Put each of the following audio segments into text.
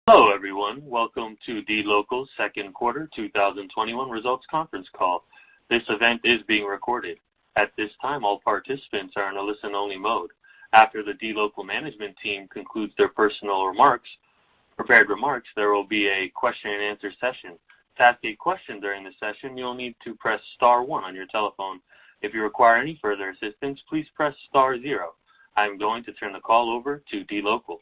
Hello, everyone. Welcome to DLocal's second quarter 2021 results conference call. This event is being recorded. At this time, all participants are in a listen-only mode. After the DLocal management team concludes their prepared remarks, there will be a question and answer session. To ask a question during the session, you'll need to press star 1 on your telephone. If you require any further assistance, please press star 0. I'm going to turn the call over to DLocal.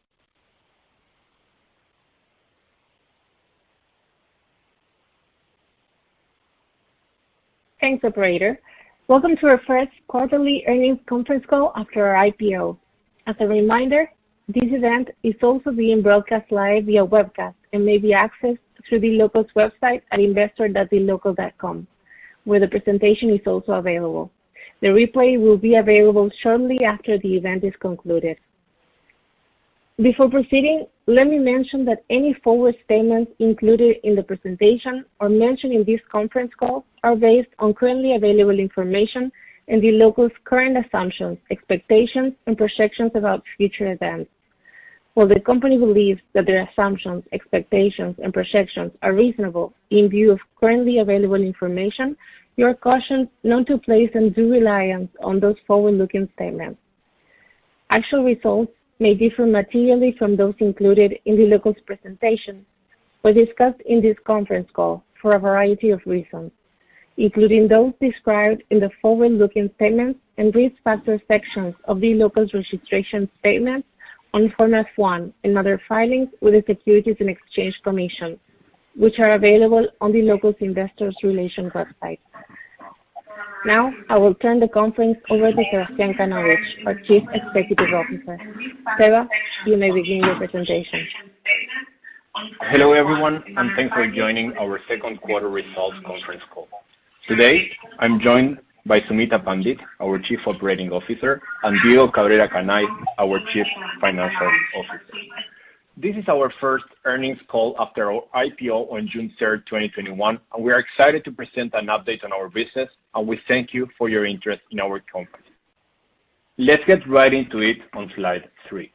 Thanks, operator. Welcome to our first quarterly earnings conference call after our IPO. As a reminder, this event is also being broadcast live via webcast and may be accessed through DLocal's website at investor.dlocal.com, where the presentation is also available. The replay will be available shortly after the event is concluded. Before proceeding, let me mention that any forward statements included in the presentation or mentioned in this conference call are based on currently available information and DLocal's current assumptions, expectations, and projections about future events. While the company believes that their assumptions, expectations, and projections are reasonable in view of currently available information, you are cautioned not to place undue reliance on those forward-looking statements. Actual results may differ materially from those included in DLocal's presentation or discussed in this conference call for a variety of reasons, including those described in the forward-looking statements and risk factor sections of DLocal's registration statements on Form F-1 and other filings with the Securities and Exchange Commission, which are available on DLocal's Investor Relations website. Now, I will turn the conference over to Sebastián Kanovich, our Chief Executive Officer. Seba, you may begin your presentation. Hello, everyone, and thanks for joining our second quarter results conference call. Today, I'm joined by Sumita Pandit, our Chief Operating Officer, and Diego Cabrera Canay, our Chief Financial Officer. This is our first earnings call after our IPO on June 3rd, 2021, and we are excited to present an update on our business, and we thank you for your interest in our company. Let's get right into it on slide 3.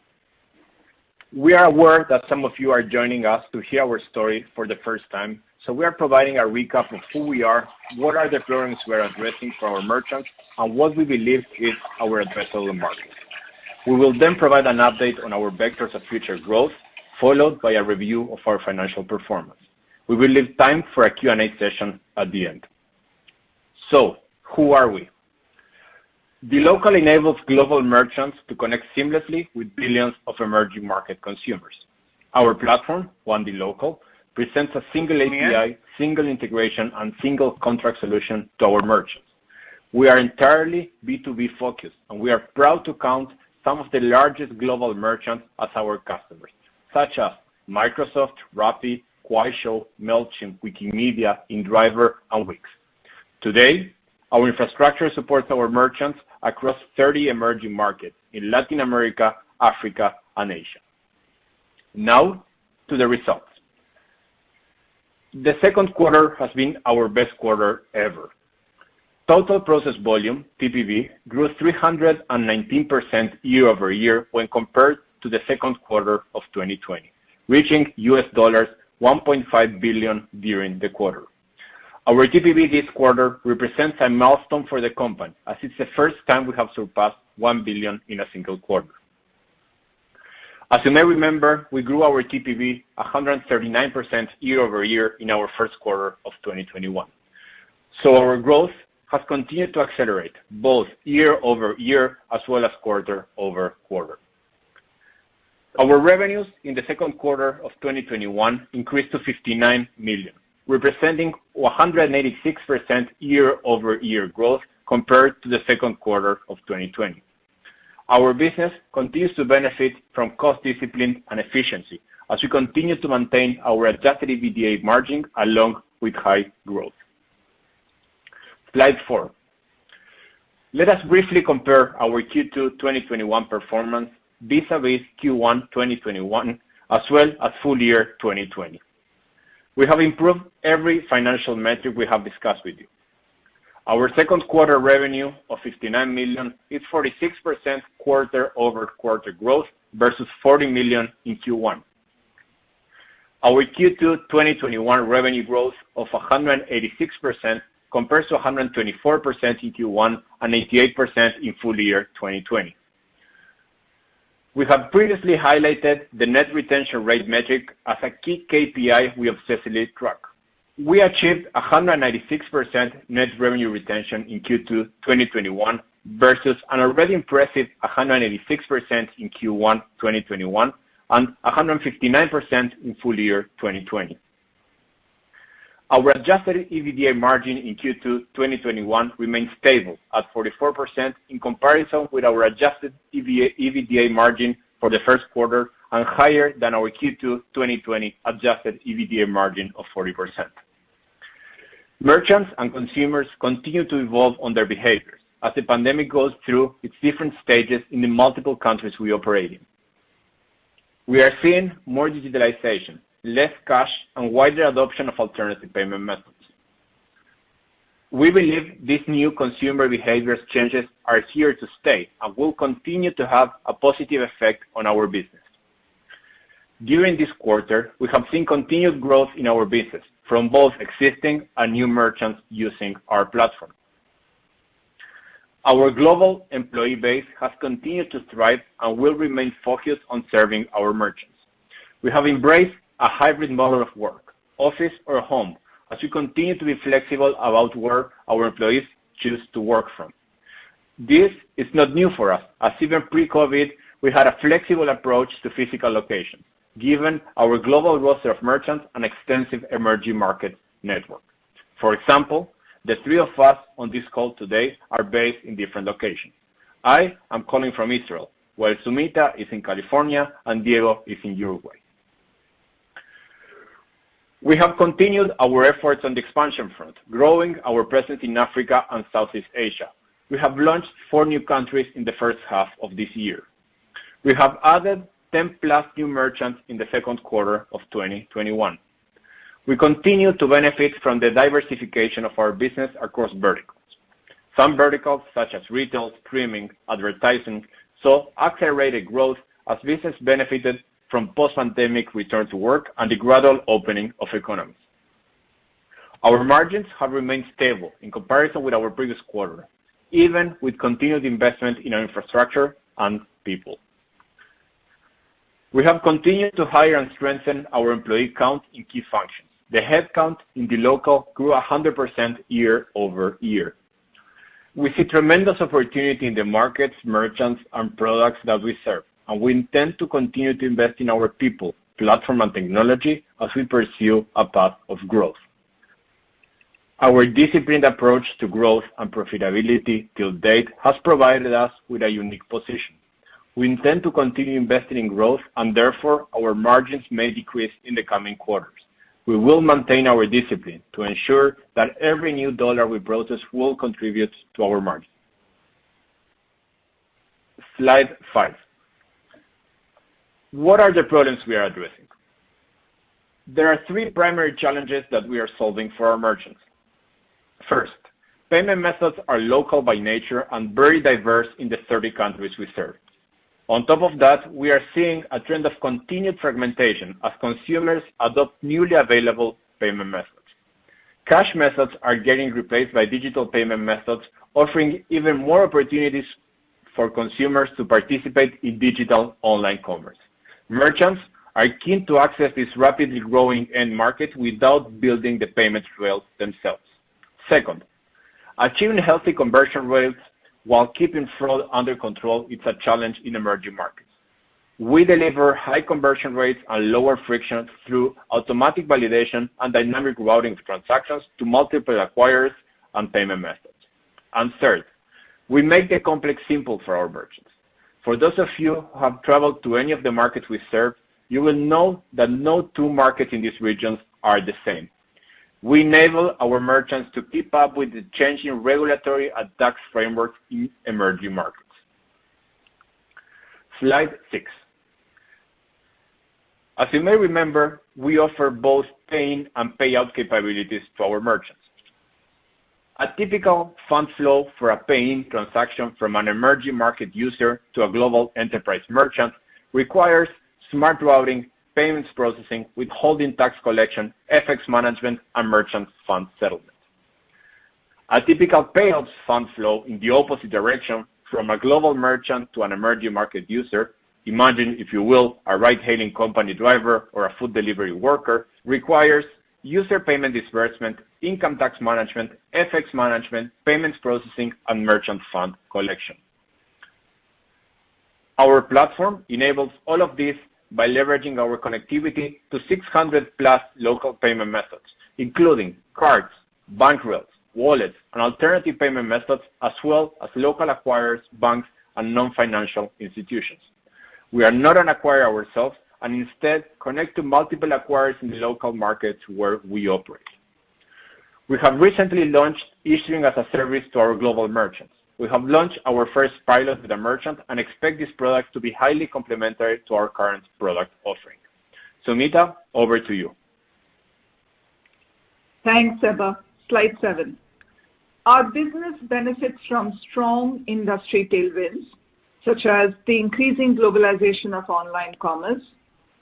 We are aware that some of you are joining us to hear our story for the first time, so we are providing a recap of who we are, what are the problems we are addressing for our merchants, and what we believe is our addressable market. We will then provide an update on our vectors of future growth, followed by a review of our financial performance. We will leave time for a Q&A session at the end. So, who are we? DLocal enables global merchants to connect seamlessly with billions of emerging market consumers. Our platform, One DLocal, presents a single API, single integration, and single contract solution to our merchants. We are entirely B2B focused, and we are proud to count some of the largest global merchants as our customers, such as Microsoft, Rappi, Kuaishou, MailChimp, Wikimedia, InDriver, and Wix. Today, our infrastructure supports our merchants across 30 emerging markets in Latin America, Africa, and Asia. Now, to the results. The second quarter has been our best quarter ever. Total process volume, TPV, grew 319% year over year when compared to the second quarter of 2020, reaching $1.5 billion during the quarter. Our TPV this quarter represents a milestone for the company, as it's the first time we have surpassed $1 billion in a single quarter. As you may remember, we grew our TPV 139% year over year in our first quarter of 2021. So our growth has continued to accelerate, both year over year as well as quarter over quarter. Our revenues in the second quarter of 2021 increased to $59 million, representing 186% year-over-year growth compared to the second quarter of 2020. Our business continues to benefit from cost discipline and efficiency as we continue to maintain our adjusted EBITDA margin along with high growth. Slide 4. Let us briefly compare our Q2 2021 performance vis-a-vis Q1 2021 as well as full year 2020. We have improved every financial metric we have discussed with you. Our second quarter revenue of $59 million is 46% quarter-over-quarter growth versus $40 million in Q1. Our Q2 2021 revenue growth of 186% compares to 124% in Q1 and 88% in full year 2020. We have previously highlighted the net retention rate metric as a key KPI we obsessively track. We achieved 196% net revenue retention in Q2 2021 versus an already impressive 186% in Q1 2021 and 159% in full year 2020. Our adjusted EBITDA margin in Q2 2021 remains stable at 44% in comparison with our adjusted EBITDA margin for the first quarter and higher than our Q2 2020 adjusted EBITDA margin of 40%. Merchants and consumers continue to evolve on their behaviors as the pandemic goes through its different stages in the multiple countries we operate in. We are seeing more digitalization, less cash, and wider adoption of alternative payment methods. We believe these new consumer behaviors changes are here to stay and will continue to have a positive effect on our business. During this quarter, we have seen continued growth in our business from both existing and new merchants using our platform. Our global employee base has continued to thrive and will remain focused on serving our merchants. We have embraced a hybrid model of work, office or home, as we continue to be flexible about where our employees choose to work from. This is not new for us, as even pre-COVID, we had a flexible approach to physical locations, given our global roster of merchants and extensive emerging market network. For example, the three of us on this call today are based in different locations. I am calling from Israel, while Sumita is in California and Diego is in Uruguay. We have continued our efforts on the expansion front, growing our presence in Africa and Southeast Asia. We have launched 4 new countries in the first half of this year. We have added 10+ new merchants in the second quarter of 2021. We continue to benefit from the diversification of our business across verticals. Some verticals, such as retail, streaming, advertising, saw accelerated growth as business benefited from post-pandemic return to work and the gradual opening of economies. Our margins have remained stable in comparison with our previous quarter, even with continued investment in our infrastructure and people. We have continued to hire and strengthen our employee count in key functions. The headcount in DLocal grew 100% year-over-year. We see tremendous opportunity in the markets, merchants, and products that we serve, and we intend to continue to invest in our people, platform, and technology as we pursue a path of growth. Our disciplined approach to growth and profitability till date has provided us with a unique position. We intend to continue investing in growth, and therefore our margins may decrease in the coming quarters. We will maintain our discipline to ensure that every new dollar we process will contribute to our margin. Slide 5. What are the problems we are addressing? There are 3 primary challenges that we are solving for our merchants. First, payment methods are local by nature and very diverse in the 30 countries we serve. On top of that, we are seeing a trend of continued fragmentation as consumers adopt newly available payment methods. Cash methods are getting replaced by digital payment methods, offering even more opportunities for consumers to participate in digital online commerce. Merchants are keen to access this rapidly growing end market without building the payment rails themselves. Second, achieving healthy conversion rates while keeping fraud under control is a challenge in emerging markets. We deliver high conversion rates and lower friction through automatic validation and dynamic routing of transactions to multiple acquirers and payment methods. And third, we make the complex simple for our merchants. For those of you who have traveled to any of the markets we serve, you will know that no 2 markets in these regions are the same. We enable our merchants to keep up with the changing regulatory and tax frameworks in emerging markets. Slide 6. As you may remember, we offer both pay-in and payout capabilities to our merchants. A typical fund flow for a pay-in transaction from an emerging market user to a global enterprise merchant requires smart routing, payments processing, withholding tax collection, FX management, and merchant fund settlement. A typical payouts fund flow in the opposite direction from a global merchant to an emerging market user, imagine, if you will, a ride-hailing company driver or a food delivery worker, requires user payment disbursement, income tax management, FX management, payments processing, and merchant fund collection. Our platform enables all of this by leveraging our connectivity to 600 plus local payment methods, including cards, bank rails, wallets, and alternative payment methods, as well as local acquirers, banks, and non-financial institutions. We are not an acquirer ourselves, and instead connect to multiple acquirers in the local markets where we operate. We have recently launched issuing as a service to our global merchants. We have launched our first pilot with a merchant and expect this product to be highly complementary to our current product offering. Sumita, over to you. Thanks, Seba. Slide 7. Our business benefits from strong industry tailwinds, such as the increasing globalization of online commerce,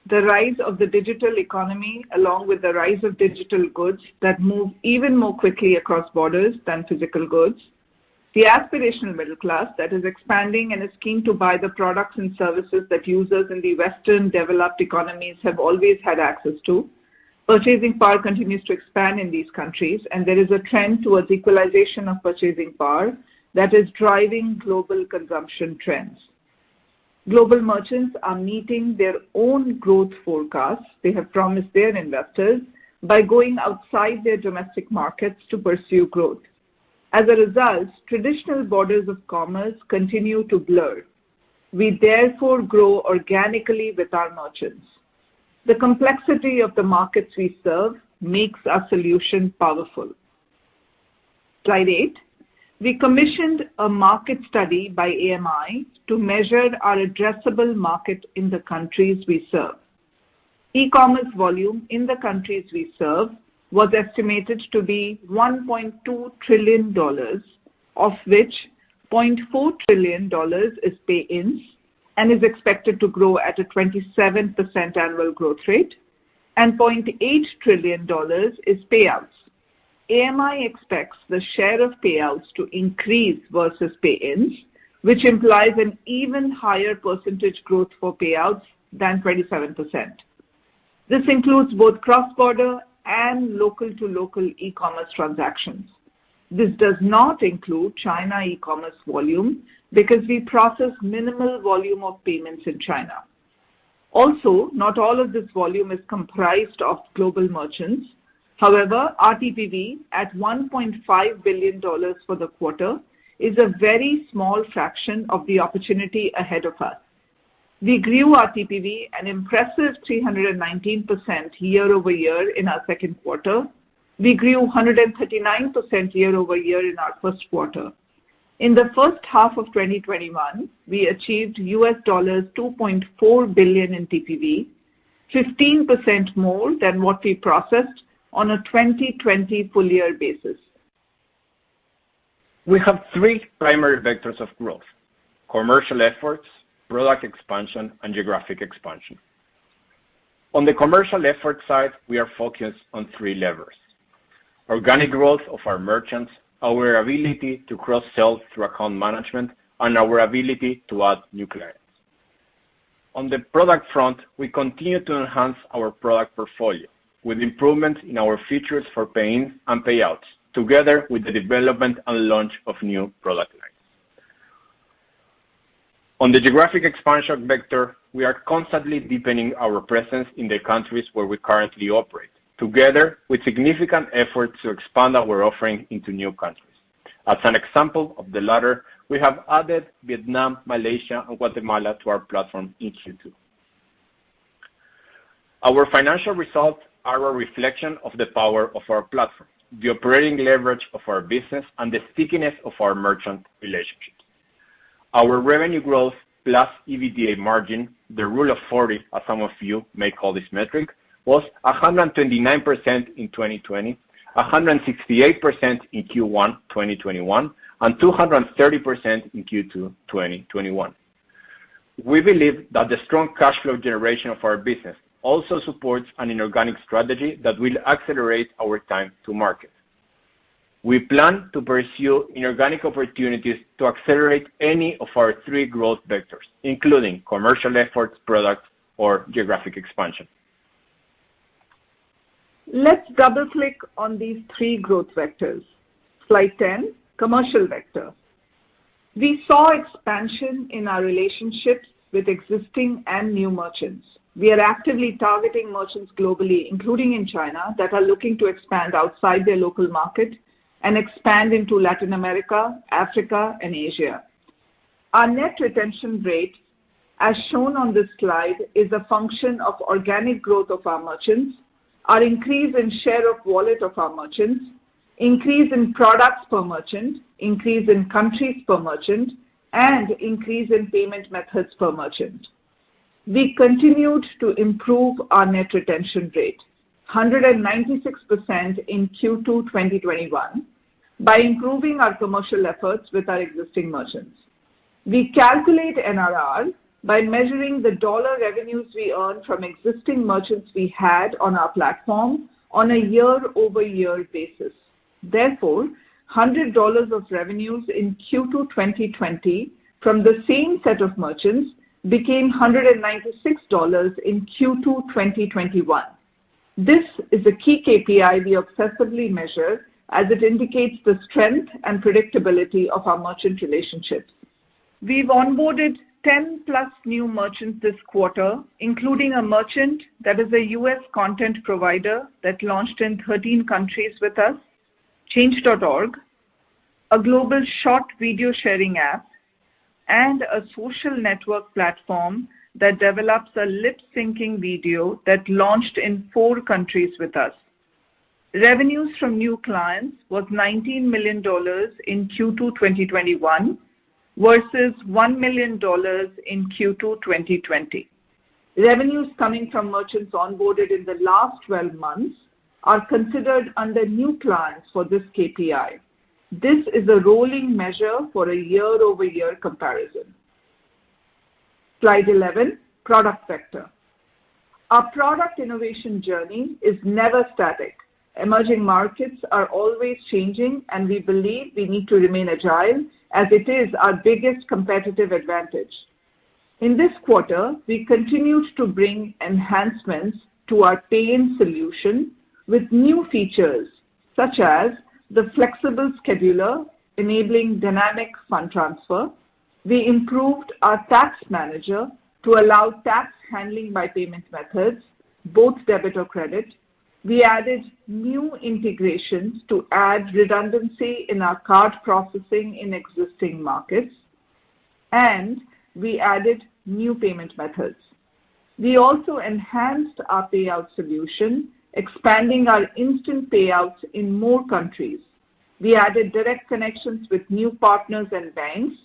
the rise of the digital economy, along with the rise of digital goods that move even more quickly across borders than physical goods, the aspirational middle class that is expanding and is keen to buy the products and services that users in the Western developed economies have always had access to. Purchasing power continues to expand in these countries, and there is a trend towards equalization of purchasing power that is driving global consumption trends. Global merchants are meeting their own growth forecasts they have promised their investors by going outside their domestic markets to pursue growth. As a result, traditional borders of commerce continue to blur. We therefore grow organically with our merchants. The complexity of the markets we serve makes our solution powerful. Slide 8. We commissioned a market study by AMI to measure our addressable market in the countries we serve. E-commerce volume in the countries we serve was estimated to be $1.2 trillion, of which $0.4 trillion is pay-ins and is expected to grow at a 27% annual growth rate, and $0.8 trillion is payouts. AMI expects the share of payouts to increase versus pay-ins, which implies an even higher percentage growth for payouts than 27%. This includes both cross-border and local-to-local e-commerce transactions. This does not include China e-commerce volume because we process minimal volume of payments in China. Also, not all of this volume is comprised of global merchants. However, our TPV at $1.5 billion for the quarter is a very small fraction of the opportunity ahead of us. We grew our TPV an impressive 319% year over year in our second quarter. We grew 139% year over year in our first quarter. In the first half of 2021, we achieved $2.4 billion in TPV, 15% more than what we processed on a 2020 full year basis. We have three primary vectors of growth: commercial efforts, product expansion, and geographic expansion. On the commercial effort side, we are focused on three levers: organic growth of our merchants, our ability to cross-sell through account management, and our ability to add new clients. On the product front, we continue to enhance our product portfolio with improvements in our features for pay-ins and payouts, together with the development and launch of new product lines. On the geographic expansion vector, we are constantly deepening our presence in the countries where we currently operate, together with significant efforts to expand our offering into new countries. As an example of the latter, we have added Vietnam, Malaysia, and Guatemala to our platform in Q2. Our financial results are a reflection of the power of our platform, the operating leverage of our business, and the stickiness of our merchant relationships. Our revenue growth plus EBITDA margin, the rule of 40, as some of you may call this metric, was 129% in 2020, 168% in Q1 2021, and 230% in Q2 2021. We believe that the strong cash flow generation of our business, also supports an inorganic strategy that will accelerate our time to market. We plan to pursue inorganic opportunities to accelerate any of our 3 growth vectors, including commercial efforts, products, or geographic expansion. Let's double-click on these 3 growth vectors. Slide 10, commercial vector. We saw expansion in our relationships with existing and new merchants. We are actively targeting merchants globally, including in China, that are looking to expand outside their local market and expand into Latin America, Africa, and Asia. Our net retention rate, as shown on this slide, is a function of organic growth of our merchants, our increase in share of wallet of our merchants, increase in products per merchant, increase in countries per merchant, and increase in payment methods per merchant. We continued to improve our net retention rate, 196% in Q2 2021, by improving our commercial efforts with our existing merchants. We calculate NRR by measuring the dollar revenues we earn from existing merchants we had on our platform on a year-over-year basis. Therefore, $100 of revenues in Q2 2020 from the same set of merchants became $196 in Q2 2021. This is a key KPI we obsessively measure as it indicates the strength and predictability of our merchant relationships. We've onboarded 10 plus new merchants this quarter, including a merchant that is a US content provider that launched in 13 countries with us, Change.org, a global short video sharing app, and a social network platform that develops a lip-syncing video that launched in 4 countries with us. Revenues from new clients was $19 million in Q2 2021 versus $1 million in Q2 2020. Revenues coming from merchants onboarded in the last 12 months are considered under new clients for this KPI. This is a rolling measure for a year-over-year comparison. Slide 11, product vector. Our product innovation journey is never static. Emerging markets are always changing, and we believe we need to remain agile as it is our biggest competitive advantage. In this quarter, we continued to bring enhancements to our pay-in solution with new features such as the flexible scheduler enabling dynamic fund transfer. We improved our tax manager to allow tax handling by payment methods, both debit or credit. We added new integrations to add redundancy in our card processing in existing markets, and we added new payment methods. We also enhanced our payout solution, expanding our instant payouts in more countries. We added direct connections with new partners and banks,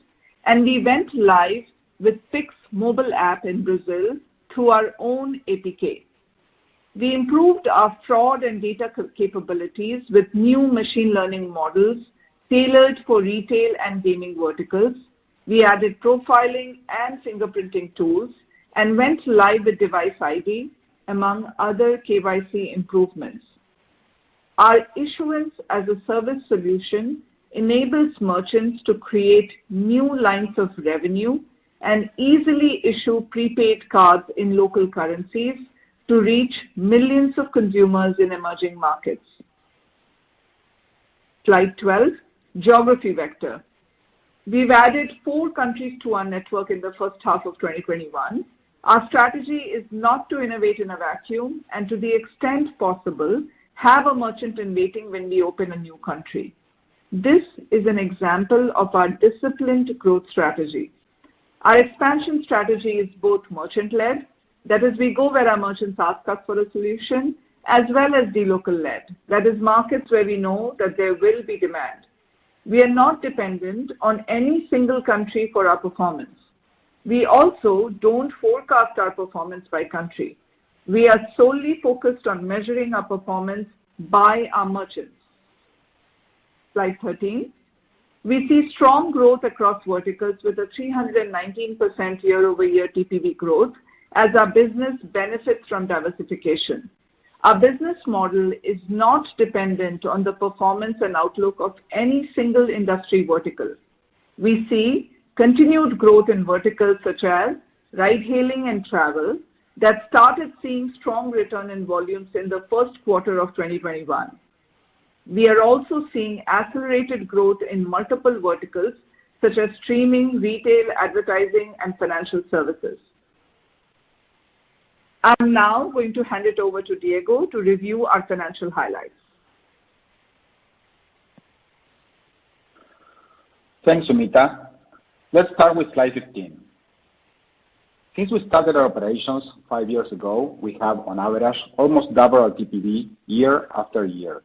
and we went live with Pix mobile app in Brazil through our own APK. We improved our fraud and data capabilities with new machine learning models tailored for retail and gaming verticals. We added profiling and fingerprinting tools and went live with device ID, among other KYC improvements. Our issuance as a service solution enables merchants to create new lines of revenue and easily issue prepaid cards in local currencies to reach millions of consumers in emerging markets. Slide 12, geography vector. We've added 4 countries to our network in the first half of 2021. Our strategy is not to innovate in a vacuum and, to the extent possible, have a merchant in waiting when we open a new country. This is an example of our disciplined growth strategy. Our expansion strategy is both merchant-led, that is, we go where our merchants ask us for a solution, as well as DLocal-led, that is, markets where we know that there will be demand. We are not dependent on any single country for our performance. We also don't forecast our performance by country. We are solely focused on measuring our performance by our merchants. Slide 13. We see strong growth across verticals with a 319% year-over-year TPV growth as our business benefits from diversification. Our business model is not dependent on the performance and outlook of any single industry vertical. We see continued growth in verticals such as ride-hailing and travel that started seeing strong return in volumes in the first quarter of 2021. We are also seeing accelerated growth in multiple verticals such as streaming, retail, advertising, and financial services. I'm now going to hand it over to Diego to review our financial highlights. Thanks, Sumita. Let's start with slide 15. Since we started our operations 5 years ago, we have, on average, almost double our TPV year after year.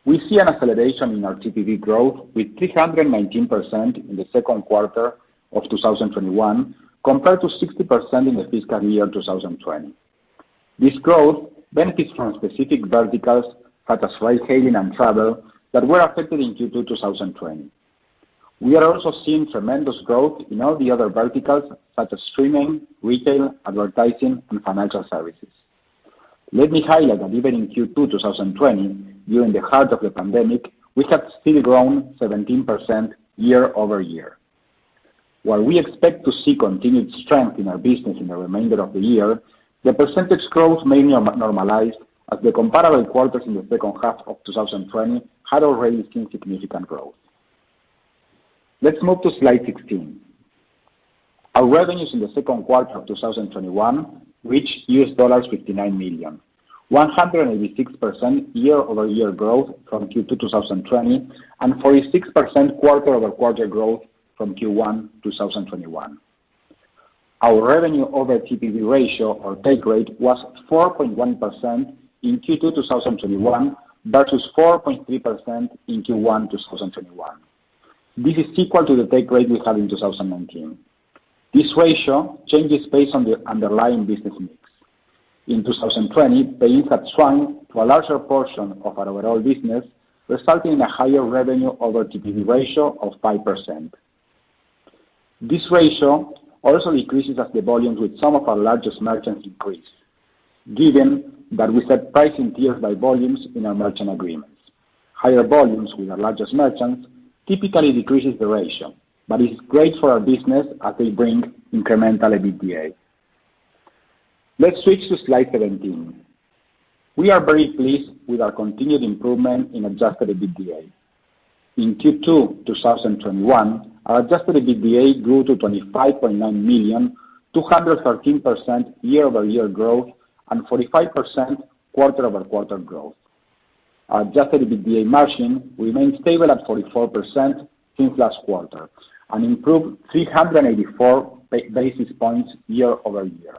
We see an acceleration in our TPV growth with 319% in the second quarter of 2021 compared to 60% in the fiscal year 2020. This growth benefits from specific verticals such as ride-hailing and travel that were affected in Q2 2020. We are also seeing tremendous growth in all the other verticals such as streaming, retail, advertising, and financial services. Let me highlight that even in Q2 2020, during the heart of the pandemic, we have still grown 17% year over year. While we expect to see continued strength in our business in the remainder of the year, the percentage growth may normalize as the comparable quarters in the second half of 2020 had already seen significant growth. Let's move to slide 16. Our revenues in the second quarter of 2021 reached $59 million, 186% year-over-year growth from Q2 2020 and 46% quarter-over-quarter growth from Q1 2021. Our revenue over TPV ratio, or take rate, was 4.1% in Q2 2021 versus 4.3% in Q1 2021. This is equal to the take rate we had in 2019. This ratio changes based on the underlying business mix. In 2020, pay-ins had shrunk to a larger portion of our overall business, resulting in a higher revenue over TPV ratio of 5%. This ratio also decreases as the volumes with some of our largest merchants increase, given that we set pricing tiers by volumes in our merchant agreements. Higher volumes with our largest merchants typically decreases the ratio, but is great for our business as they bring incremental EBITDA. Let's switch to slide 17. We are very pleased with our continued improvement in adjusted EBITDA. In Q2 2021, our adjusted EBITDA grew to $25.9 million, 213% year-over-year growth, and 45% quarter-over-quarter growth. Our adjusted EBITDA margin remained stable at 44% since last quarter and improved 384 basis points year-over-year.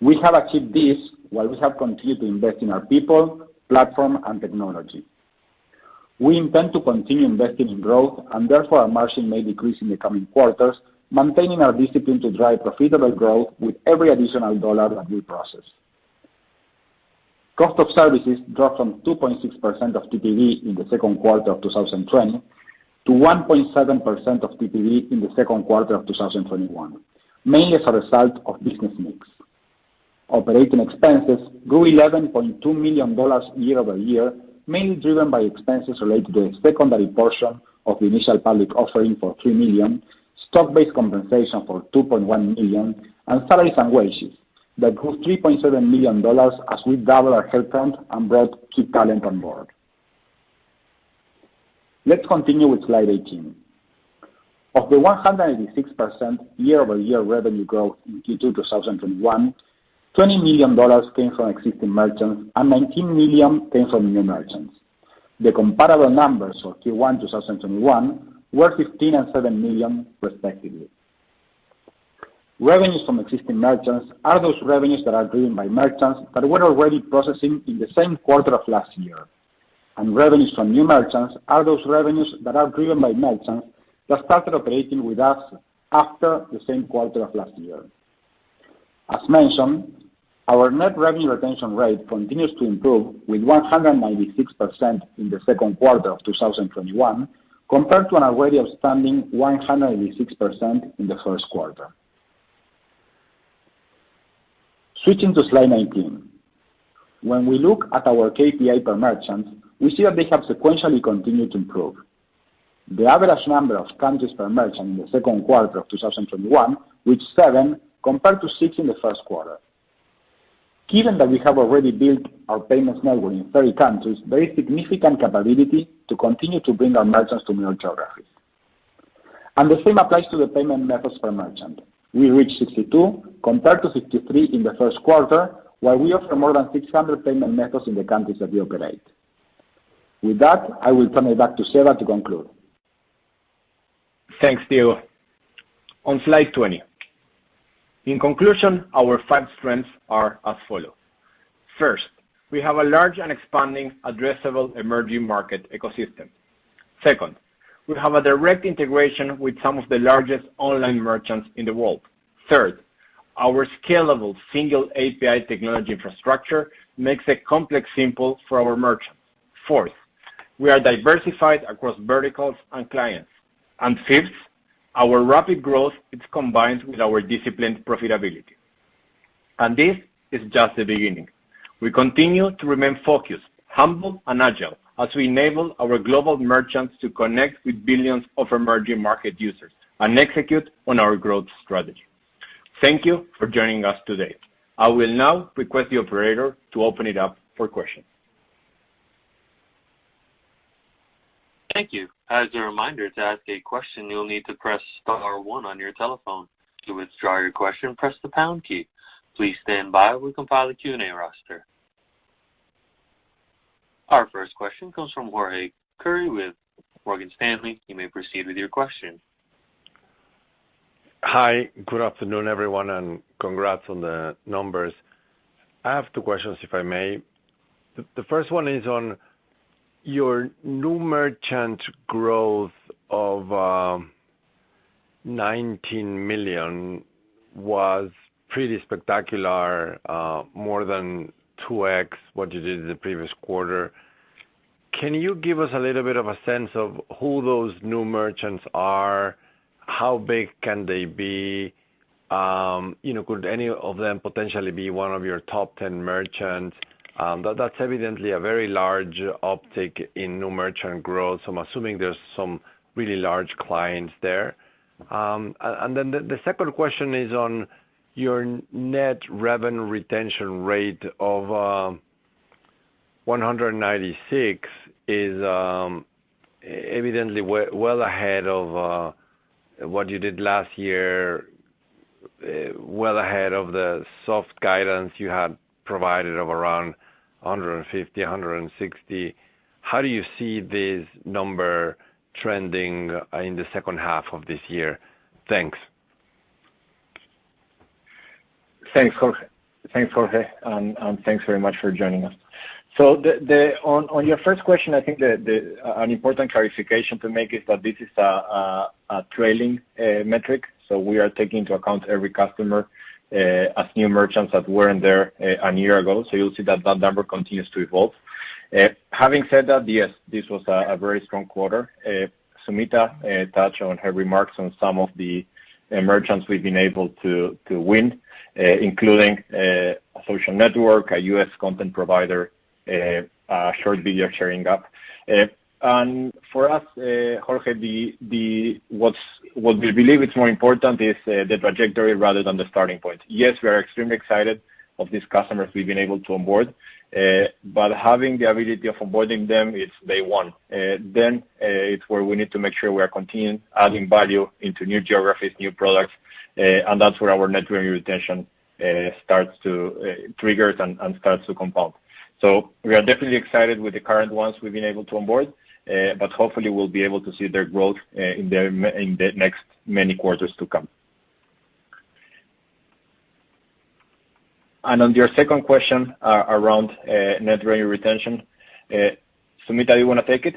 We have achieved this while we have continued to invest in our people, platform, and technology. We intend to continue investing in growth, and therefore our margin may decrease in the coming quarters, maintaining our discipline to drive profitable growth with every additional dollar that we process. Cost of services dropped from 2.6% of TPV in the second quarter of 2020 to 1.7% of TPV in the second quarter of 2021, mainly as a result of business mix. Operating expenses grew $11.2 million year-over-year, mainly driven by expenses related to the secondary portion of the initial public offering for $3 million, stock-based compensation for $2.1 million, and salaries and wages that grew $3.7 million as we doubled our headcount and brought key talent on board. Let's continue with slide 18. Of the 186% year-over-year revenue growth in Q2 2021, $20 million came from existing merchants and $19 million came from new merchants. The comparable numbers for Q1 2021 were $15 and $7 million respectively. Revenues from existing merchants are those revenues that are driven by merchants that were already processing in the same quarter of last year. And revenues from new merchants are those revenues that are driven by merchants that started operating with us after the same quarter of last year. As mentioned, our net revenue retention rate continues to improve with 196% in the second quarter of 2021 compared to an already outstanding 186% in the first quarter. Switching to slide 19. When we look at our KPI per merchant, we see that they have sequentially continued to improve. The average number of countries per merchant in the second quarter of 2021 reached 7 compared to 6 in the first quarter. Given that we have already built our payments network in 30 countries, there is significant capability to continue to bring our merchants to more geographies. And the same applies to the payment methods per merchant. We reached 62 compared to 53 in the first quarter, while we offer more than 600 payment methods in the countries that we operate. With that, I will turn it back to Seba to conclude. Thanks, Diego. On slide 20. In conclusion, our 5 strengths are as follows. First, we have a large and expanding addressable emerging market ecosystem. Second, we have a direct integration with some of the largest online merchants in the world. Third, our scalable single API technology infrastructure makes it complex simple for our merchants. Fourth, we are diversified across verticals and clients. And fifth, our rapid growth is combined with our disciplined profitability. And this is just the beginning. We continue to remain focused, humble, and agile as we enable our global merchants to connect with billions of emerging market users and execute on our growth strategy. Thank you for joining us today. I will now request the operator to open it up for questions. Thank you. As a reminder, to ask a question, you'll need to press *1 on your telephone. To withdraw your question, press the # key. Please stand by while we compile the Q&A roster. Our first question comes from Jorge Curry with Morgan Stanley. You may proceed with your question. Hi, good afternoon, everyone, and congrats on the numbers. I have 2 questions, if I may. The first one is on your new merchant growth of 19 million was pretty spectacular, more than 2x what you did in the previous quarter. Can you give us a little bit of a sense of who those new merchants are? How big can they be? Could any of them potentially be one of your top 10 merchants? That's evidently a very large uptick in new merchant growth, so I'm assuming there's some really large clients there. And then the second question is on your net revenue retention rate of 196 is evidently well ahead of what you did last year, well ahead of the soft guidance you had provided of around 150, 160. How do you see this number trending in the second half of this year? Thanks. Thanks, Jorge, and thanks very much for joining us. So on your first question, I think an important clarification to make is that this is a trailing metric. So we are taking into account every customer as new merchants that weren't there a year ago. So you'll see that number continues to evolve. Having said that, yes, this was a very strong quarter. Sumita touched on her remarks on some of the merchants we've been able to win, including a social network, a US content provider, a short video sharing app. And for us, Jorge, what we believe is more important is the trajectory rather than the starting point. Yes, we are extremely excited of these customers we've been able to onboard, but having the ability of onboarding them, it's day one. Then it's where we need to make sure we are continuing adding value into new geographies, new products, and that's where our net revenue retention starts to triggers and starts to compound. So we are definitely excited with the current ones we've been able to onboard, but hopefully we'll be able to see their growth in the next many quarters to come. And on your second question around net revenue retention, Sumita, you want to take it?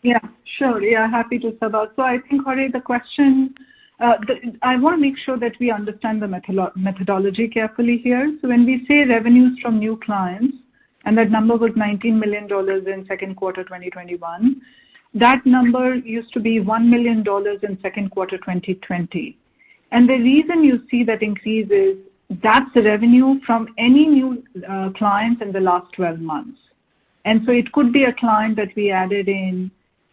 Yeah, sure. Yeah, happy to, Seba. So I think, Jorge, the question, I want to make sure that we understand the methodology carefully here. So when we say revenues from new clients, and that number was $19 million in second quarter 2021, that number used to be $1 million in second quarter 2020. And the reason you see that increase is that's the revenue from any new clients in the last 12 months. And so it could be a client that we added in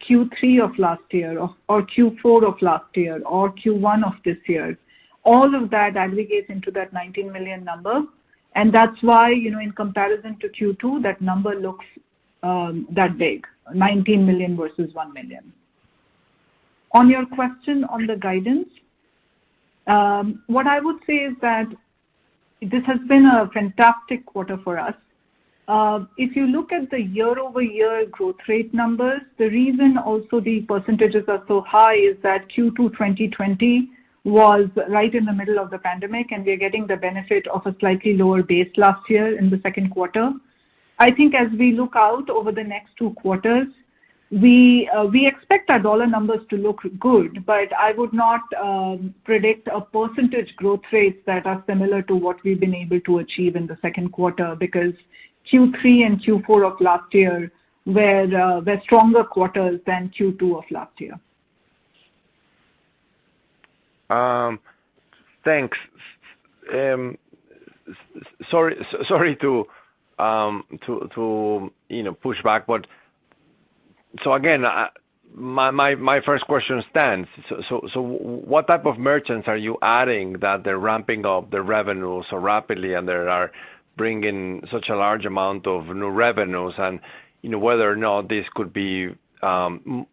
Q3 of last year or Q4 of last year or Q1 of this year. All of that aggregates into that 19 million number. And that's why, in comparison to Q2, that number looks that big, 19 million versus 1 million. On your question on the guidance, what I would say is that this has been a fantastic quarter for us. If you look at the year-over-year growth rate numbers, the reason also the percentages are so high is that Q2 2020 was right in the middle of the pandemic, and we're getting the benefit of a slightly lower base last year in the second quarter. I think as we look out over the next 2 quarters, we expect our dollar numbers to look good, but I would not predict a percentage growth rates that are similar to what we've been able to achieve in the second quarter, because Q3 and Q4 of last year were stronger quarters than Q2 of last year. Thanks. Sorry to push back, but so again, my first question stands. So what type of merchants are you adding that they're ramping up their revenue so rapidly and they are bringing such a large amount of new revenues, and whether or not this could be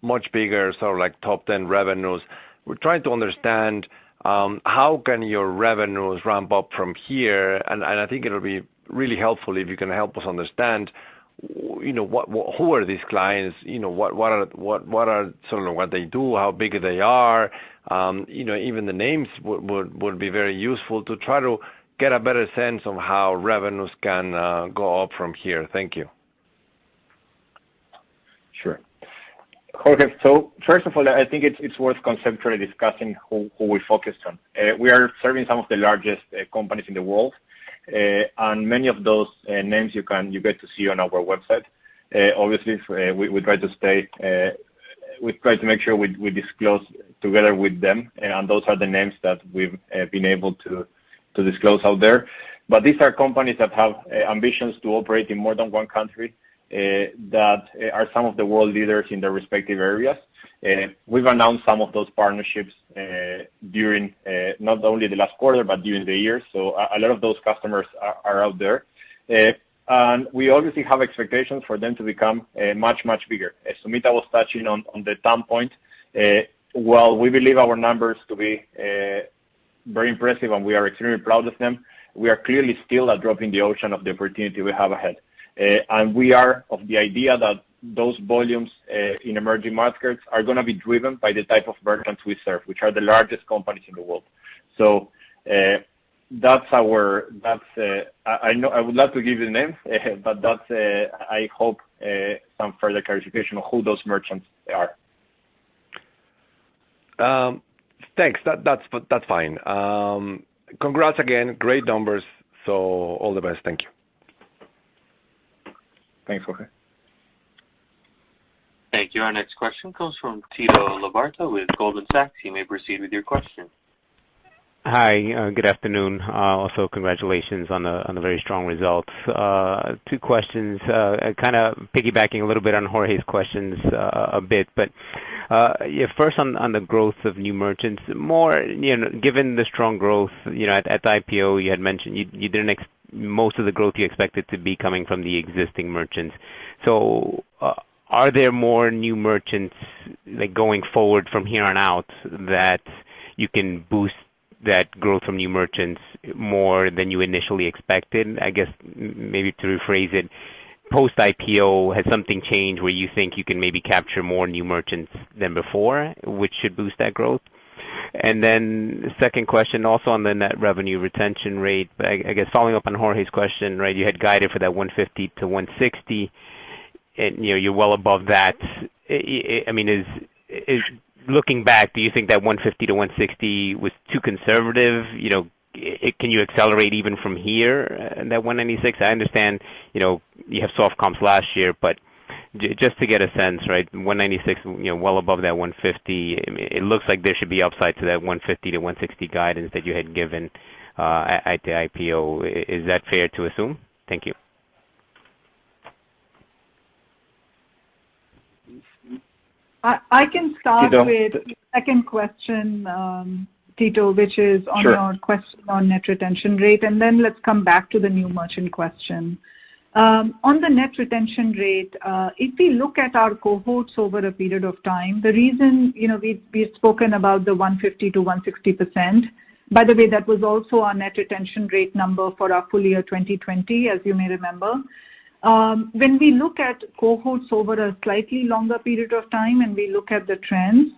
much bigger, sort of like top 10 revenues? We're trying to understand how can your revenues ramp up from here, and I think it'll be really helpful if you can help us understand, who are these clients, what are sort of what they do, how big they are, even the names would be very useful to try to get a better sense of how revenues can go up from here. Thank you. Sure. Jorge, so first of all, I think it's worth conceptually discussing who we focused on. We are serving some of the largest companies in the world, and many of those names you get to see on our website. Obviously, we try to make sure we disclose together with them, and those are the names that we've been able to disclose out there. But these are companies that have ambitions to operate in more than one country, that are some of the world leaders in their respective areas. We've announced some of those partnerships during not only the last quarter, but during the year. So a lot of those customers are out there. And we obviously have expectations for them to become much, much bigger. As Sumita was touching on the TAM point, while we believe our numbers to be very impressive and we are extremely proud of them, we are clearly still a drop in the ocean of the opportunity we have ahead. And we are of the idea that those volumes in emerging markets are going to be driven by the type of merchants we serve, which are the largest companies in the world. So I would love to give you the name, but that's I hope some further clarification of who those merchants are. Thanks. That's fine. Congrats again. Great numbers. So all the best. Thank you. Thanks, Jorge. Thank you. Our next question comes from Tito Labarta with Goldman Sachs. You may proceed with your question. Hi, good afternoon. Also, congratulations on the very strong results. 2 questions, kind of piggybacking a little bit on Jorge's questions a bit, but first on the growth of new merchants, more, given the strong growth, at the IPO you had mentioned you didn't most of the growth you expected to be coming from the existing merchants. So are there more new merchants like going forward from here on out that you can boost that growth from new merchants more than you initially expected? I guess maybe to rephrase it, post-IPO, has something changed where you think you can maybe capture more new merchants than before, which should boost that growth? And then the second question, also on the net revenue retention rate, I guess following up on Jorge's question, right? You had guided for that 150 to 160, and you're well above that. I mean, is looking back, do you think that 150 to 160 was too conservative? Can you accelerate even from here, that 196? I understand, you have soft comps last year, but just to get a sense, right, 196, well above that 150, it looks like there should be upside to that 150 to 160 guidance that you had given. at the IPO. Is that fair to assume? Thank you. I can start with the second question, Tito, which is on your question on net retention rate, and then let's come back to the new merchant question. On the net retention rate, if we look at our cohorts over a period of time, the reason, we've spoken about the 150 to 160%. By the way, that was also our net retention rate number for our full year 2020, as you may remember. When we look at cohorts over a slightly longer period of time and we look at the trends,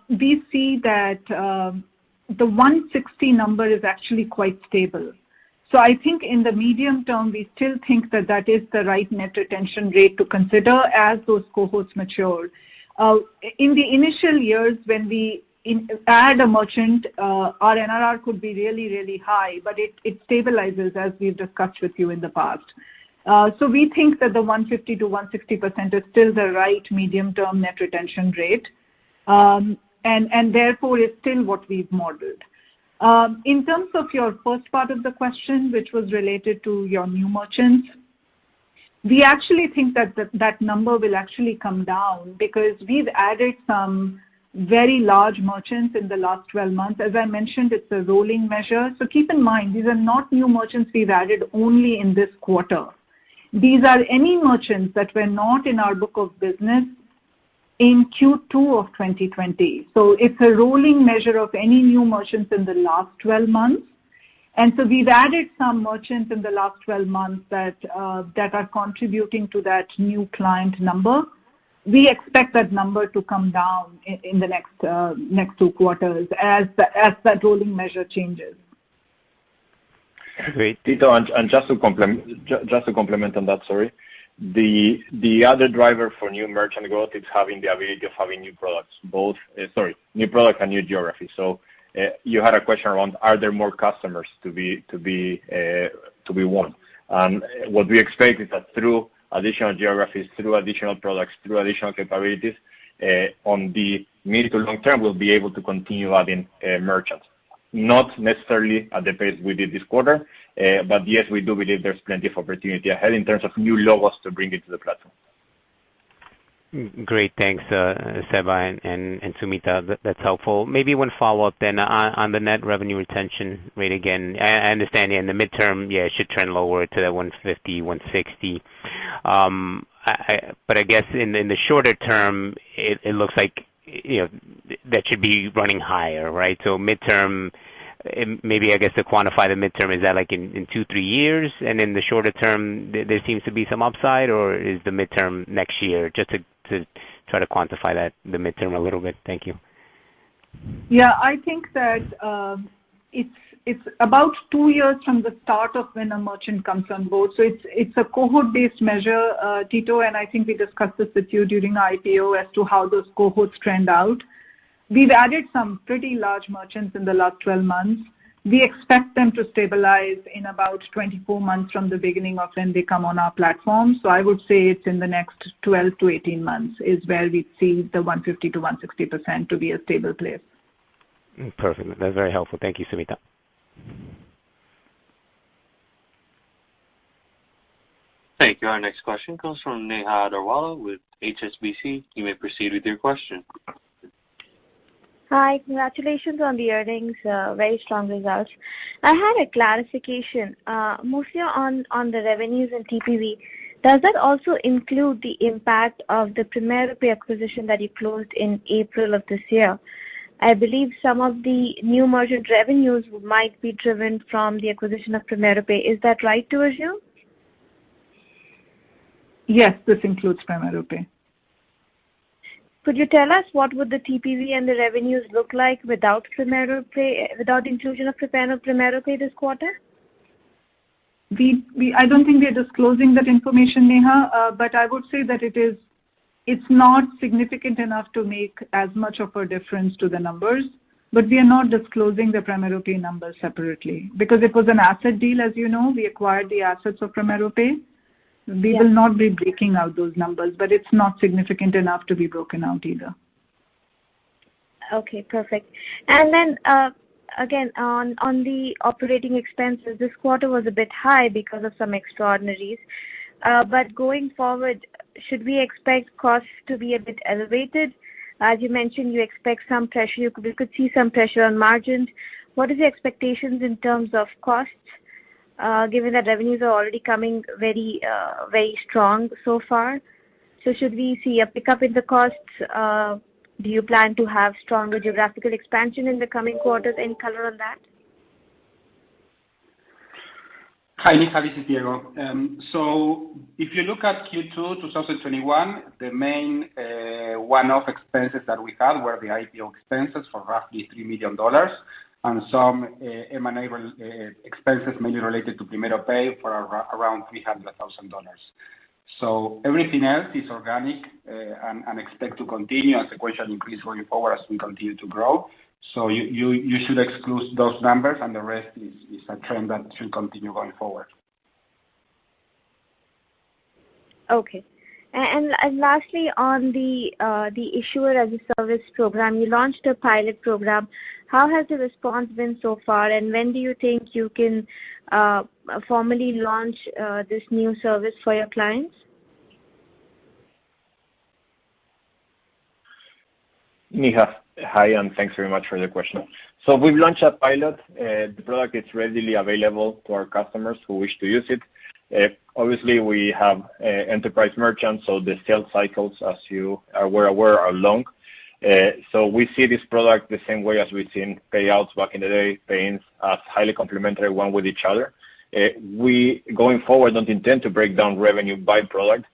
we see that the 160 number is actually quite stable. So I think in the medium term, we still think that that is the right net retention rate to consider as those cohorts mature. In the initial years, when we add a merchant, our NRR could be really, really high, but it stabilizes, as we've discussed with you in the past. So we think that the 150 to 160% is still the right medium-term net retention rate, and therefore is still what we've modeled. In terms of your first part of the question, which was related to your new merchants, we actually think that that number will actually come down because we've added some very large merchants in the last 12 months. As I mentioned, it's a rolling measure. So keep in mind, these are not new merchants we've added only in this quarter. These are any merchants that were not in our book of business in Q2 of 2020. So it's a rolling measure of any new merchants in the last 12 months. And so we've added some merchants in the last 12 months that are contributing to that new client number. We expect that number to come down in the next 2 quarters as that rolling measure changes. Great. Tito, and just to complement on that, sorry, the other driver for new merchant growth is having the ability of having new products, new product and new geography. So you had a question around, are there more customers to be won? And what we expect is that through additional geographies, through additional products, through additional capabilities, on the mid to long term, we'll be able to continue adding merchants. Not necessarily at the pace we did this quarter, but yes, we do believe there's plenty of opportunity ahead in terms of new logos to bring into the platform. Great, thanks, Seba and Sumita. That's helpful. Maybe one follow-up then on the net revenue retention rate again. I understand in the midterm, it should trend lower to that 150, 160. But I guess in the shorter term, it looks like that should be running higher, right? So midterm, maybe I guess to quantify the midterm, is that like in 2-3 years? And in the shorter term, there seems to be some upside, or is the midterm next year? Just to try to quantify the midterm a little bit. Thank you. Yeah, I think that it's about 2 years from the start of when a merchant comes on board. So it's a cohort-based measure, Tito, and I think we discussed this with you during our IPO as to how those cohorts trend out. We've added some pretty large merchants in the last 12 months. We expect them to stabilize in about 24 months from the beginning of when they come on our platform. So I would say it's in the next 12 to 18 months is where we see the 150 to 160% to be a stable place. Perfect. That's very helpful. Thank you, Sumita. Thank you. Our next question comes from Neha Agarwala with HSBC. You may proceed with your question. Hi, congratulations on the earnings, very strong results. I had a clarification, mostly on the revenues and TPV. Does that also include the impact of the PrimeiroPay acquisition that you closed in April of this year? I believe some of the new merchant revenues might be driven from the acquisition of PrimeiroPay. Is that right to assume? Yes, this includes PrimeiroPay. Could you tell us what would the TPV and the revenues look like without PrimeiroPay, without the inclusion of PrimeiroPay this quarter? I don't think we're disclosing that information, Neha, but I would say that it's not significant enough to make as much of a difference to the numbers, but we are not disclosing the PrimeiroPay numbers separately because it was an asset deal, as you know. We acquired the assets of PrimeiroPay. We will not be breaking out those numbers, but it's not significant enough to be broken out either. Okay, perfect. And then again, on the operating expenses, this quarter was a bit high because of some extraordinaries. But going forward, should we expect costs to be a bit elevated? As you mentioned, you expect some pressure. We could see some pressure on margins. What is the expectations in terms of costs, given that revenues are already coming very strong so far? So should we see a pickup in the costs? Do you plan to have stronger geographical expansion in the coming quarters? Any color on that? Hi, Neha, this is Diego. So if you look at Q2 2021, the main one-off expenses that we had were the IPO expenses for roughly $3 million and some M&A expenses mainly related to Primero Pay for around $300,000. So everything else is organic and expect to continue a sequential increase going forward as we continue to grow. So you should exclude those numbers, and the rest is a trend that should continue going forward. Okay. And lastly, on the Issuer as a Service program, you launched a pilot program. How has the response been so far, and when do you think you can formally launch this new service for your clients? Neha, hi, and thanks very much for the question. So we've launched a pilot. The product is readily available to our customers who wish to use it. Obviously, we have enterprise merchants, so the sales cycles, as you are aware, are long. So we see this product the same way as we've seen payouts back in the day, payments, as highly complementary one with each other. We, going forward, don't intend to break down revenue by product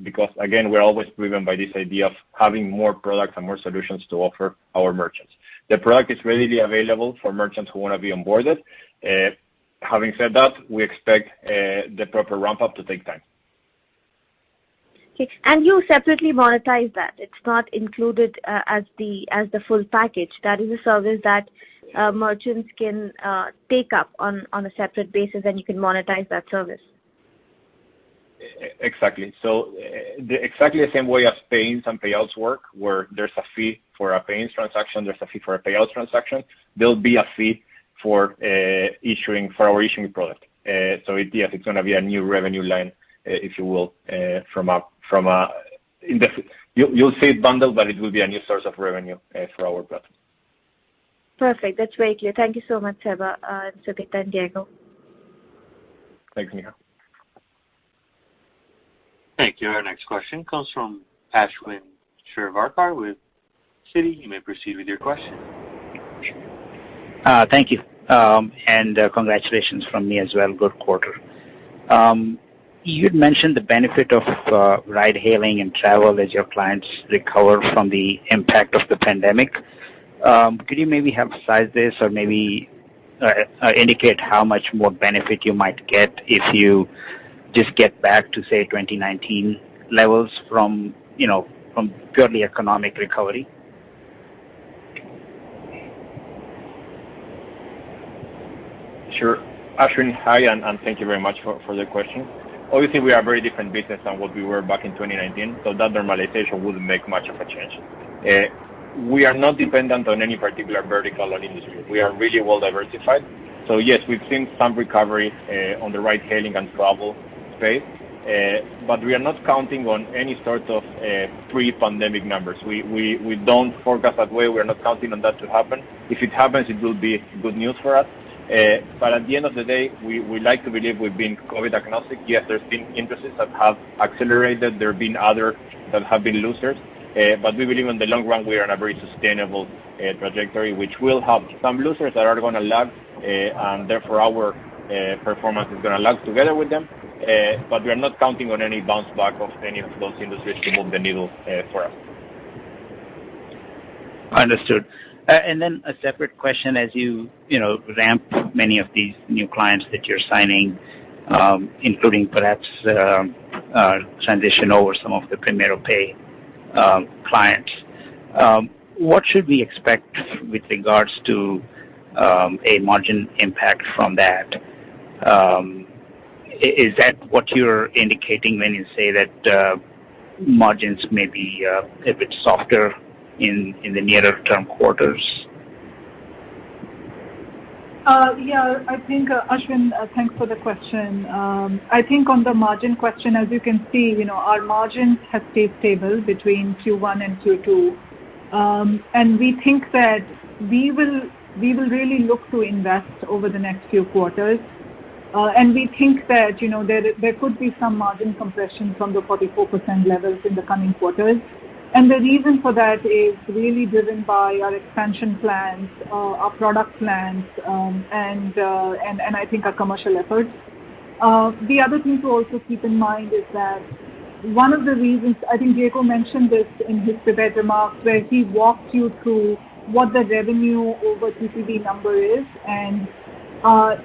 because, again, we're always driven by this idea of having more products and more solutions to offer our merchants. The product is readily available for merchants who want to be onboarded. Having said that, we expect the proper ramp-up to take time. Okay. And you separately monetize that. It's not included as the full package. That is a service that merchants can take up on a separate basis, and you can monetize that service. Exactly. So exactly the same way as payments and payouts work, where there's a fee for a payments transaction, there's a fee for a payouts transaction, there'll be a fee for our issuing product. So yes, it's going to be a new revenue line, if you will, you'll see it bundled, but it will be a new source of revenue for our platform. Perfect. That's very clear. Thank you so much, Seba, Sumita, and Diego. Thanks, Neha. Thank you. Our next question comes from Ashwin Shirvaikar with Citi. You may proceed with your question. Thank you. And congratulations from me as well. Good quarter. You'd mentioned the benefit of ride-hailing and travel as your clients recover from the impact of the pandemic. Could you maybe help size this or maybe indicate how much more benefit you might get if you just get back to, say, 2019 levels from purely economic recovery? Sure. Ashwin, hi, and thank you very much for the question. Obviously, we are a very different business than what we were back in 2019, so that normalization wouldn't make much of a change. We are not dependent on any particular vertical or industry. We are really well diversified. So yes, we've seen some recovery on the ride-hailing and travel space, but we are not counting on any sort of pre-pandemic numbers. We don't forecast that way. We're not counting on that to happen. If it happens, it will be good news for us. But at the end of the day, we like to believe we've been COVID agnostic. Yes, there's been industries that have accelerated. There have been others that have been losers. But we believe in the long run we are on a very sustainable trajectory, which will have some losers that are going to lag, and therefore our performance is going to lag together with them. But we are not counting on any bounce back of any of those industries to move the needle for us. Understood. And then a separate question, as you ramp many of these new clients that you're signing, including perhaps transition over some of the Primero Pay clients. What should we expect with regards to a margin impact from that? Is that what you're indicating when you say that margins may be a bit softer in the nearer term quarters? Yeah, I think, Ashwin, thanks for the question. I think on the margin question, as you can see, our margins have stayed stable between Q1 and Q2. And we think that we will really look to invest over the next few quarters. And we think that, there could be some margin compression from the 44% levels in the coming quarters. And the reason for that is really driven by our expansion plans, our product plans, and I think our commercial efforts. The other thing to also keep in mind is that one of the reasons, I think Diego mentioned this in his prepared remarks, where he walked you through what the revenue over TPV number is, and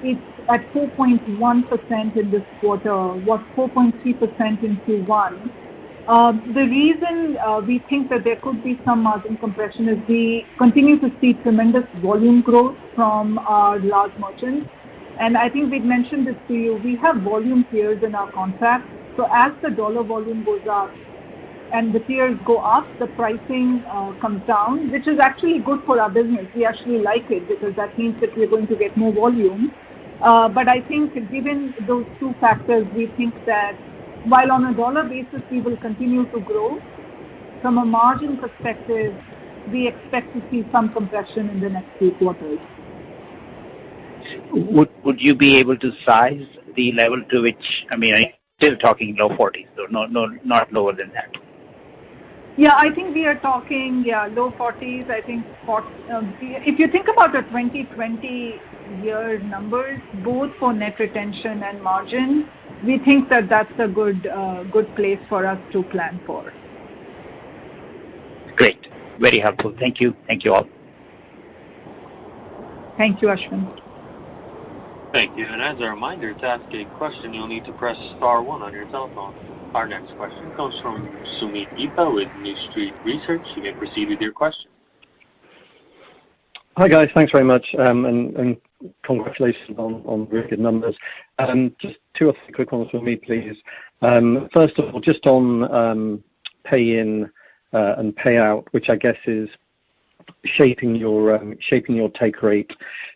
it's at 4.1% in this quarter, was 4.3% in Q1. The reason we think that there could be some margin compression is we continue to see tremendous volume growth from our large merchants. And I think we've mentioned this to you. We have volume tiers in our contract. So as the dollar volume goes up and the tiers go up, the pricing comes down, which is actually good for our business. We actually like it because that means that we're going to get more volume. But I think given those two factors, we think that while on a dollar basis we will continue to grow, from a margin perspective, we expect to see some compression in the next few quarters. Would you be able to size the level to which, I'm still talking low 40s, so not lower than that? Yeah, I think we are talking, low 40s. I think if you think about the 2020 year numbers, both for net retention and margin, we think that that's a good place for us to plan for. Great. Very helpful. Thank you. Thank you all. Thank you, Ashwin. Thank you. And as a reminder, to ask a question, you'll need to press star 1 on your telephone. Our next question comes from Sumit Ipa with New Street Research. You may proceed with your question. Hi guys, thanks very much, and congratulations on really good numbers. Just 2 or 3 quick ones from me, please. First of all, just on pay-in and payout, which I guess is shaping your take rate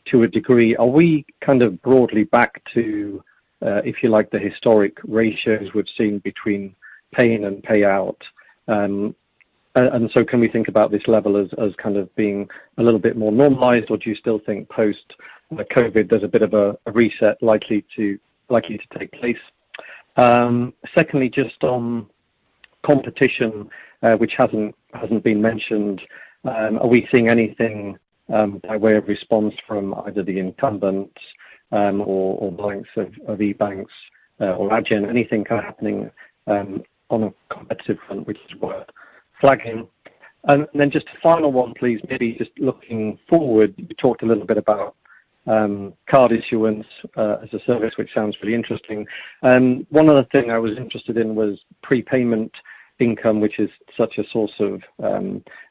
to a degree. Are we kind of broadly back to, if you like, the historic ratios we've seen between pay-in and payout? And so can we think about this level as kind of being a little bit more normalized, or do you still think post-COVID there's a bit of a reset likely to take place? Secondly, just on competition, which hasn't been mentioned, are we seeing anything by way of response from either the incumbents or the likes of e-banks or Adyen, anything kind of happening on a competitive front which is worth flagging? And then just a final one, please, maybe just looking forward, you talked a little bit about card issuance as a service, which sounds really interesting. One other thing I was interested in was prepayment income, which is such a source of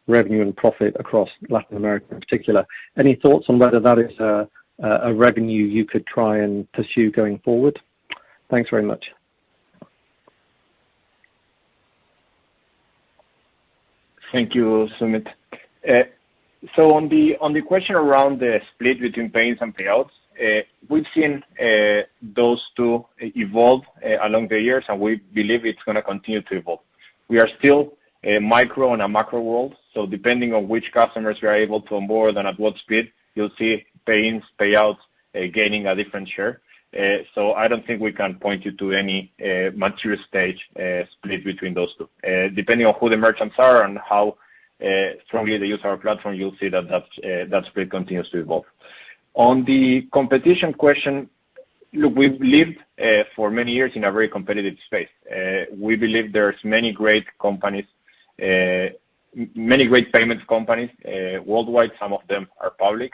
revenue and profit across Latin America in particular. Any thoughts on whether that is a revenue you could try and pursue going forward? Thanks very much. Thank you, Sumit. So on the question around the split between payments and payouts, we've seen those two evolve along the years, and we believe it's going to continue to evolve. We are still a micro and a macro world, so depending on which customers we are able to onboard and at what speed, you'll see payments, payouts gaining a different share. So I don't think we can point you to any mature stage split between those two. Depending on who the merchants are and how strongly they use our platform, you'll see that split continues to evolve. On the competition question, look, we've lived for many years in a very competitive space. We believe there's many great companies, many great payments companies worldwide. Some of them are public.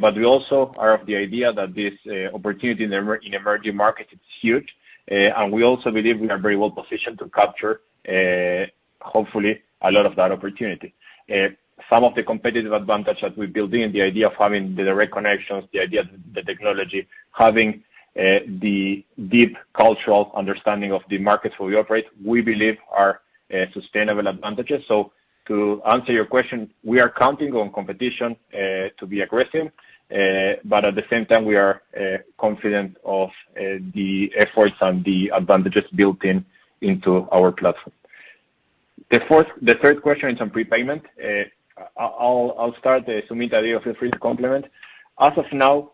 But we also are of the idea that this opportunity in emerging markets is huge, and we also believe we are very well positioned to capture, hopefully, a lot of that opportunity. Some of the competitive advantage that we build in, the idea of having the direct connections, the idea of the technology, having the deep cultural understanding of the markets where we operate, we believe are sustainable advantages. So to answer your question, we are counting on competition to be aggressive, but at the same time, we are confident of the efforts and the advantages built into our platform. The third question is on prepayment. I'll start. Sumita, feel free to complement. As of now,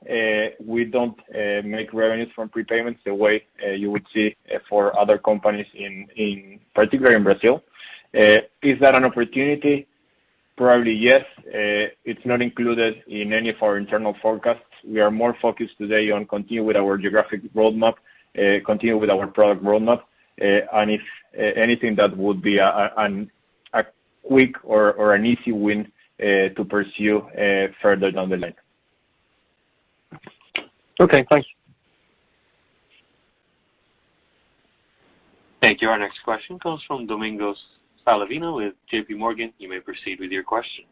we don't make revenues from prepayments the way you would see for other companies, in particular in Brazil. Is that an opportunity? Probably yes. It's not included in any of our internal forecasts. We are more focused today on continue with our geographic roadmap, continue with our product roadmap, and if anything, that would be a quick or an easy win to pursue further down the line. Okay, thanks. Thank you. Our next question comes from Domingos Falavina with JP Morgan. You may proceed with your question.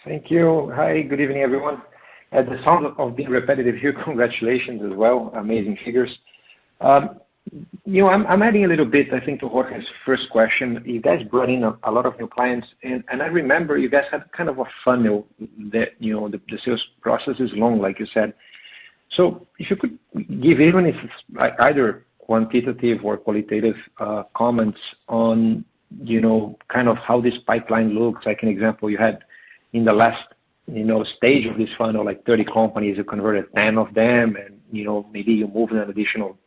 Thank you. Hi, good evening, everyone. At the sound of being repetitive here, congratulations as well. Amazing figures. I'm adding a little bit, I think, to Jorge's first question. You guys brought in a lot of new clients, and I remember you guys had kind of a funnel that, the sales process is long, like you said. So if you could give, even if it's either quantitative or qualitative comments on, kind of how this pipeline looks. Like an example, you had in the last, stage of this funnel, like 30 companies, you converted 10 of them, and, maybe you moved an additional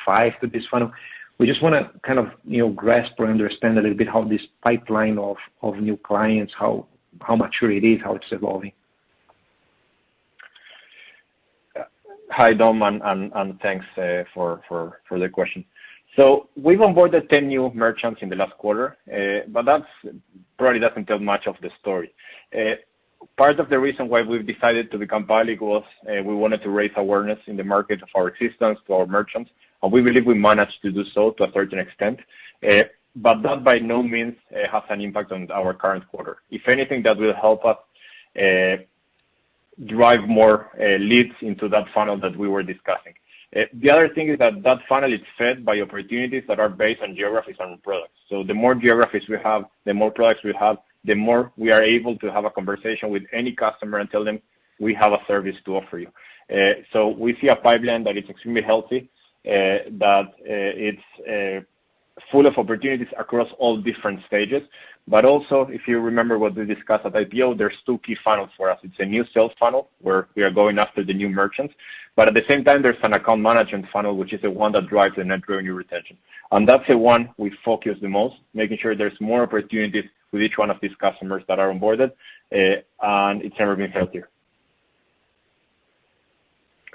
5 to this funnel. We just want to kind of, grasp or understand a little bit how this pipeline of new clients, how mature it is, how it's evolving. Hi, Dom, and thanks for the question. So we've onboarded 10 new merchants in the last quarter, but that probably doesn't tell much of the story. Part of the reason why we've decided to become public was we wanted to raise awareness in the market of our existence to our merchants, and we believe we managed to do so to a certain extent. But that by no means has an impact on our current quarter. If anything, that will help us drive more leads into that funnel that we were discussing. The other thing is that funnel is fed by opportunities that are based on geographies and products. So the more geographies we have, the more products we have, the more we are able to have a conversation with any customer and tell them we have a service to offer you. So we see a pipeline that is extremely healthy, that it's full of opportunities across all different stages. But also, if you remember what we discussed at IPO, there's 2 key funnels for us. It's a new sales funnel where we are going after the new merchants. But at the same time, there's an account management funnel, which is the one that drives the net revenue retention. And that's the one we focus the most, making sure there's more opportunities with each one of these customers that are onboarded, and it's never been healthier.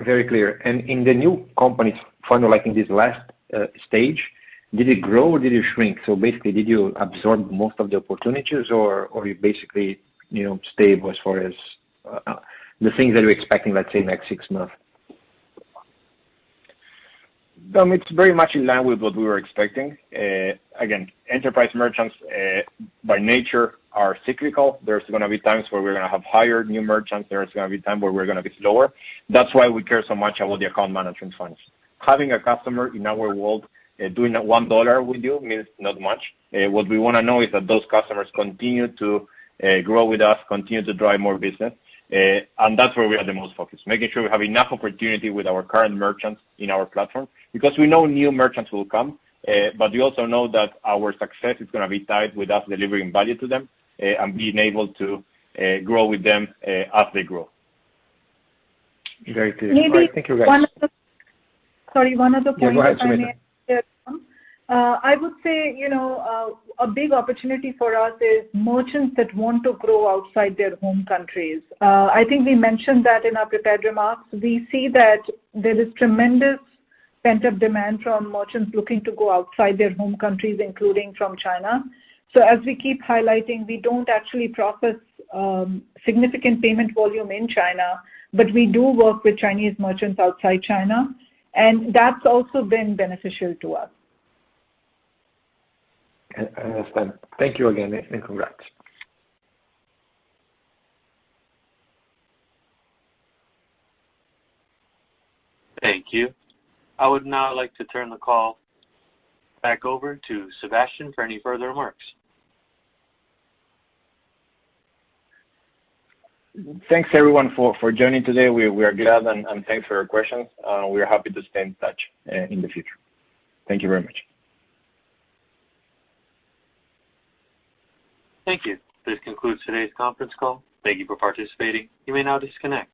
Very clear. And in the new companies funnel, like in this last stage, did it grow or did it shrink? So basically, did you absorb most of the opportunities, or you basically, stable as far as the things that you're expecting, let's say, next 6 months? It's very much in line with what we were expecting. Again, enterprise merchants by nature are cyclical. There's going to be times where we're going to have higher new merchants. There's going to be times where we're going to be slower. That's why we care so much about the account management funnels. Having a customer in our world doing $1 with you means not much. What we want to know is that those customers continue to grow with us, continue to drive more business. And that's where we are the most focused, making sure we have enough opportunity with our current merchants in our platform, because we know new merchants will come, but we also know that our success is going to be tied with us delivering value to them and being able to grow with them as they grow. Very clear. Maybe right, thank you, guys. One other point. Yeah, go ahead, Sumita. I would say, a big opportunity for us is merchants that want to grow outside their home countries. I think we mentioned that in our prepared remarks. We see that there is tremendous pent-up demand from merchants looking to go outside their home countries, including from China. So as we keep highlighting, we don't actually process significant payment volume in China, but we do work with Chinese merchants outside China, and that's also been beneficial to us. I understand. Thank you again, and congrats. Thank you. I would now like to turn the call back over to Sebastian for any further remarks. Thanks everyone for joining today. We are glad and thanks for your questions. We are happy to stay in touch in the future. Thank you very much. Thank you. This concludes today's conference call. Thank you for participating. You may now disconnect.